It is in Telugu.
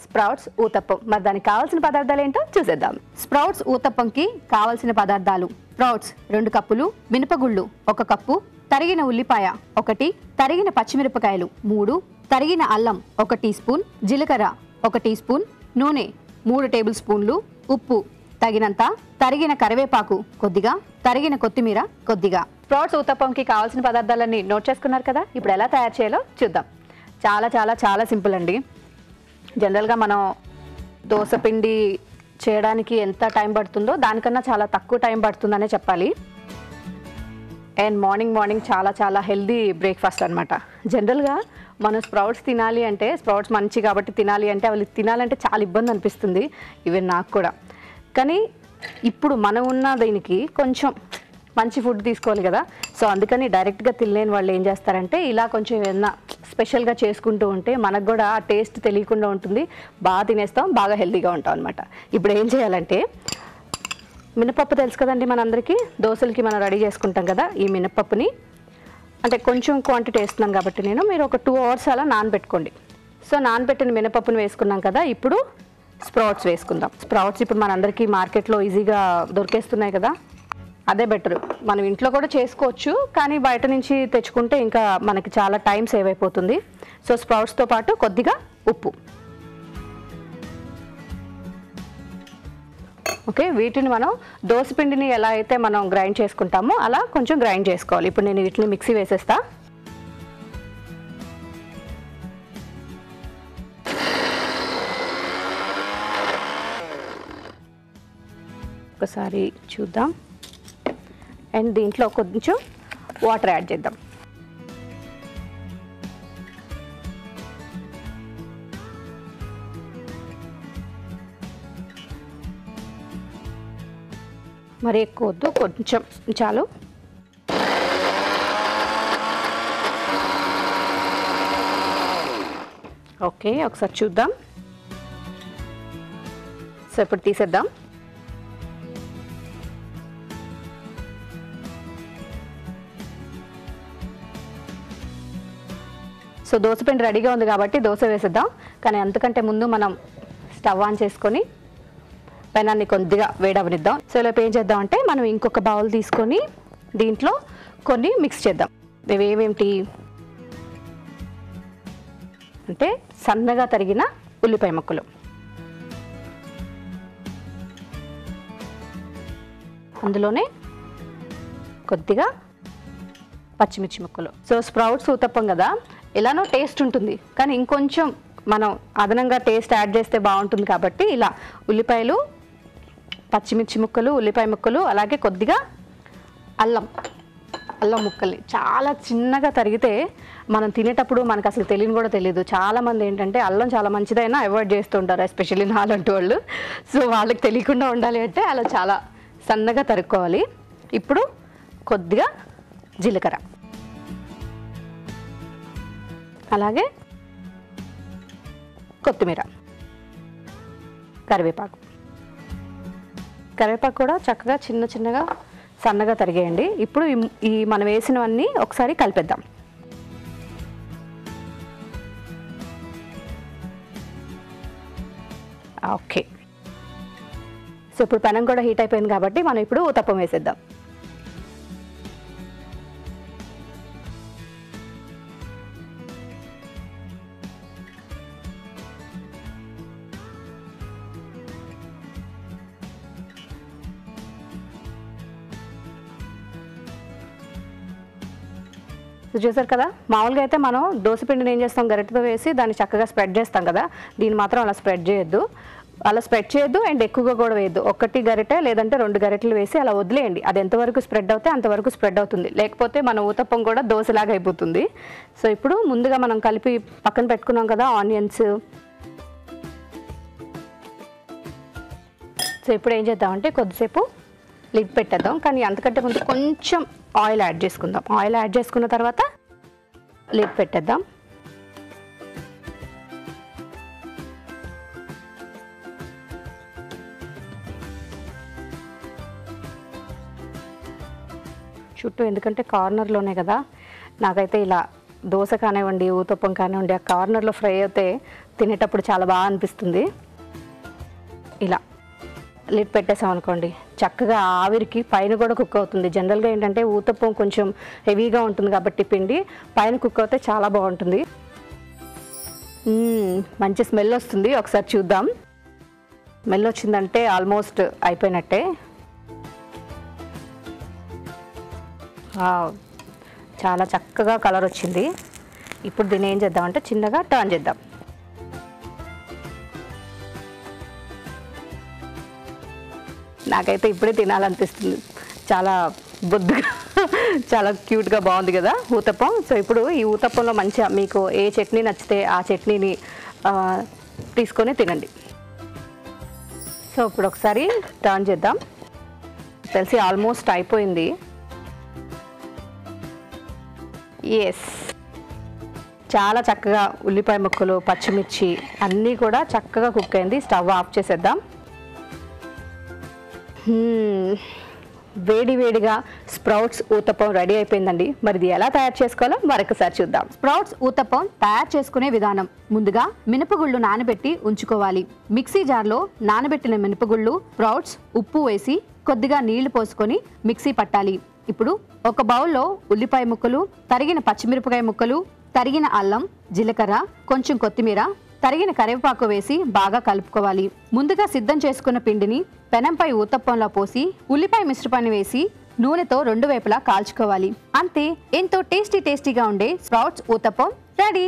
స్ప్రౌట్స్ ఊతప్పం. మరి దానికి కావాల్సిన పదార్థాలు ఏంటో చూసేద్దాం. స్ప్రౌట్స్ ఊతప్పంకి కావాల్సిన పదార్థాలు: స్ప్రౌట్స్ 2 కప్పులు, మినపగుళ్ళు 1 కప్పు, తరిగిన ఉల్లిపాయ 1, తరిగిన పచ్చిమిరపకాయలు 3, తరిగిన అల్లం 1 టీ స్పూన్, జీలకర్ర 1 టీ స్పూన్, నూనె 3 టేబుల్ స్పూన్లు, ఉప్పు తగినంత, తరిగిన కరివేపాకు కొద్దిగా, తరిగిన కొత్తిమీర కొద్దిగా. స్ప్రౌట్స్ ఊతప్పంకి కావాల్సిన పదార్థాలన్నీ నోట్ చేసుకున్నారు కదా. ఇప్పుడు ఎలా తయారు చేయాలో చూద్దాం. చాలా చాలా చాలా సింపుల్ అండి. జనరల్గా మనం దోశ పిండి చేయడానికి ఎంత టైం పడుతుందో దానికన్నా చాలా తక్కువ టైం పడుతుందనే చెప్పాలి. అండ్ మార్నింగ్ చాలా చాలా హెల్దీ బ్రేక్ఫాస్ట్ అనమాట. జనరల్గా మనం స్ప్రౌట్స్ తినాలి అంటే, స్ప్రౌట్స్ మంచి కాబట్టి తినాలి అంటే, అవి తినాలంటే చాలా ఇబ్బంది అనిపిస్తుంది, ఈవెన్ నాకు కూడా. కానీ ఇప్పుడు మనం ఉన్న దీనికి కొంచెం మంచి ఫుడ్ తీసుకోవాలి కదా. సో అందుకని డైరెక్ట్గా తినలేని వాళ్ళు ఏం చేస్తారంటే, ఇలా కొంచెం ఏదైనా స్పెషల్గా చేసుకుంటూ ఉంటే మనకు కూడా ఆ టేస్ట్ తెలియకుండా ఉంటుంది, బాగా తినేస్తాం, బాగా హెల్తీగా ఉంటాం అనమాట. ఇప్పుడు ఏం చేయాలంటే, మినపప్పు తెలుసు కదండి మనందరికీ, దోశలకి మనం రెడీ చేసుకుంటాం కదా. ఈ మినపప్పుని అంటే కొంచెం క్వాంటిటీ వేస్తున్నాను కాబట్టి మీరు ఒక 2 అవర్స్ అలా నానబెట్టుకోండి. సో నానబెట్టిన మినపప్పుని వేసుకున్నాం కదా. ఇప్పుడు స్ప్రౌట్స్ వేసుకుందాం. స్ప్రౌట్స్ ఇప్పుడు మనందరికీ మార్కెట్లో ఈజీగా దొరికేస్తున్నాయి కదా, అదే బెటర్. మనం ఇంట్లో కూడా చేసుకోవచ్చు, కానీ బయట నుంచి తెచ్చుకుంటే ఇంకా మనకి చాలా టైం సేవ్ అయిపోతుంది. సో స్ప్రౌట్స్తో పాటు కొద్దిగా ఉప్పు. ఓకే, వీటిని మనం దోసపిండిని ఎలా అయితే మనం గ్రైండ్ చేసుకుంటామో అలా కొంచెం గ్రైండ్ చేసుకోవాలి. ఇప్పుడు నేను వీటిని మిక్సీ వేసేస్తా. ఒకసారి చూద్దాం. అండ్ దీంట్లో కొంచెం వాటర్ యాడ్ చేద్దాం. మరి ఎక్కువ వద్దు, కొంచెం చాలు. ఓకే, ఒకసారి చూద్దాం. సో ఇప్పుడు తీసేద్దాం. సో దోసపిండి రెడీగా ఉంది కాబట్టి దోశ వేసేద్దాం. కానీ అంతకంటే ముందు మనం స్టవ్ ఆన్ చేసుకొని పెనాన్ని కొద్దిగా వేడవనిద్దాం. సో ఇలా ఏం చేద్దాం అంటే, మనం ఇంకొక బౌల్ తీసుకొని దీంట్లో కొన్ని మిక్స్ చేద్దాం. ఇవి ఏమేమిటి అంటే, సన్నగా తరిగిన ఉల్లిపాయ ముక్కలు, అందులోనే కొద్దిగా పచ్చిమిర్చి ముక్కలు. సో స్ప్రౌట్స్ ఊతప్పం కదా, ఎలానో టేస్ట్ ఉంటుంది, కానీ ఇంకొంచెం మనం అదనంగా టేస్ట్ యాడ్ చేస్తే బాగుంటుంది కాబట్టి ఇలా ఉల్లిపాయలు, పచ్చిమిర్చి ముక్కలు, ఉల్లిపాయ ముక్కలు, అలాగే కొద్దిగా అల్లం ముక్కల్ని చాలా చిన్నగా తరిగితే మనం తినేటప్పుడు మనకు అసలు తెలియని కూడా తెలియదు. చాలామంది ఏంటంటే అల్లం చాలా మంచిదైనా అవాయిడ్ చేస్తుంటారు, ఎస్పెషల్లీ నాలాంటి వాళ్ళు. సో వాళ్ళకి తెలియకుండా ఉండాలి అంటే అలా చాలా సన్నగా తరుక్కోవాలి. ఇప్పుడు కొద్దిగా జీలకర్ర, అలాగే కొత్తిమీర, కరివేపాకు కూడా చక్కగా చిన్నగా సన్నగా తరిగేయండి. ఇప్పుడు ఈ మనం వేసినవన్నీ ఒకసారి కలిపేద్దాం. ఓకే, సో ఇప్పుడు పెనం కూడా హీట్ అయిపోయింది కాబట్టి మనం ఇప్పుడు ఊతప్పం వేసేద్దాం. చూసారు కదా, మామూలుగా అయితే మనం దోసపిండిని ఏం చేస్తాం, గరిటెతో వేసి దాన్ని చక్కగా స్ప్రెడ్ చేస్తాం కదా. దీన్ని మాత్రం అలా స్ప్రెడ్ చేయొద్దు. అండ్ ఎక్కువగా కూడా వేయద్దు. 1 గరిటె లేదంటే 2 గరిటెలు వేసి అలా వదిలేయండి. అది ఎంతవరకు స్ప్రెడ్ అవుతే అంతవరకు స్ప్రెడ్ అవుతుంది, లేకపోతే మన ఊతప్పం కూడా దోశలాగా అయిపోతుంది. సో ఇప్పుడు ముందుగా మనం కలిపి పక్కన పెట్టుకున్నాం కదా ఆనియన్స్. సో ఇప్పుడు ఏం చేద్దామంటే కొద్దిసేపు లిడ్ పెట్టేద్దాం. కానీ అంతకంటే ముందు కొంచెం ఆయిల్ యాడ్ చేసుకుందాం. ఆయిల్ యాడ్ చేసుకున్న తర్వాత లిడ్ పెట్టేద్దాం. చుట్టూ, ఎందుకంటే కార్నర్లోనే కదా, నాకైతే ఇలా దోశ కానివ్వండి, ఊతప్పం కానివ్వండి, ఆ కార్నర్లో ఫ్రై అయితే తినేటప్పుడు చాలా బాగా అనిపిస్తుంది. ఇలా లిడ్ పెట్టేసాం అనుకోండి, చక్కగా ఆవిరికి పైన కూడా కుక్ అవుతుంది. జనరల్గా ఏంటంటే ఊతప్పం కొంచెం హెవీగా ఉంటుంది కాబట్టి పిండి పైన కుక్ అవుతే చాలా బాగుంటుంది. మంచి స్మెల్ వస్తుంది. ఒకసారి చూద్దాం. స్మెల్ వచ్చిందంటే ఆల్మోస్ట్ అయిపోయినట్టే. చాలా చక్కగా కలర్ వచ్చింది. ఇప్పుడు దీన్ని ఏం చేద్దామంటే చిన్నగా టర్న్ చేద్దాం. నాకైతే ఇప్పుడే తినాలనిపిస్తుంది. చాలా బొద్దుగా చాలా క్యూట్గా బాగుంది కదా ఊతప్పం. సో ఇప్పుడు ఈ ఊతప్పంలో మంచిగా మీకు ఏ చట్నీ నచ్చితే ఆ చట్నీని తీసుకొని తినండి. సో ఇప్పుడు ఒకసారి టర్న్ చేద్దాం. తెలిసి ఆల్మోస్ట్ అయిపోయింది. ఎస్, చాలా చక్కగా ఉల్లిపాయ ముక్కలు, పచ్చిమిర్చి అన్నీ కూడా చక్కగా కుక్ అయింది. స్టవ్ ఆఫ్ చేసేద్దాం. వేడి వేడిగా స్ప్రౌట్స్ ఊతప్పం రెడీ అయిపోయిందండి. మరి ఇది ఎలా తయారు చేసుకోవాలో మరొకసారి చూద్దాం. స్ప్రౌట్స్ ఊతప్పం తయారు చేసుకునే విధానం: ముందుగా మినపగుళ్ళు నానబెట్టి ఉంచుకోవాలి. మిక్సీ జార్లో నానబెట్టిన మినపగుళ్ళు, స్ప్రౌట్స్, ఉప్పు వేసి కొద్దిగా నీళ్లు పోసుకొని మిక్సీ పట్టాలి. ఇప్పుడు ఒక బౌల్లో ఉల్లిపాయ ముక్కలు, తరిగిన పచ్చిమిరపకాయ ముక్కలు, తరిగిన అల్లం, జీలకర్ర, కొంచెం కొత్తిమీర, తరిగిన కరివేపాకు వేసి బాగా కలుపుకోవాలి. ముందుగా సిద్ధం చేసుకున్న పిండిని పెనంపై ఊతప్పంలో పోసి ఉల్లిపాయ మిశ్రమాన్ని వేసి నూనెతో 2 వైపులా కాల్చుకోవాలి. అంతే, ఎంతో టేస్టీగా ఉండే స్ప్రౌట్స్ ఊతప్పం రెడీ.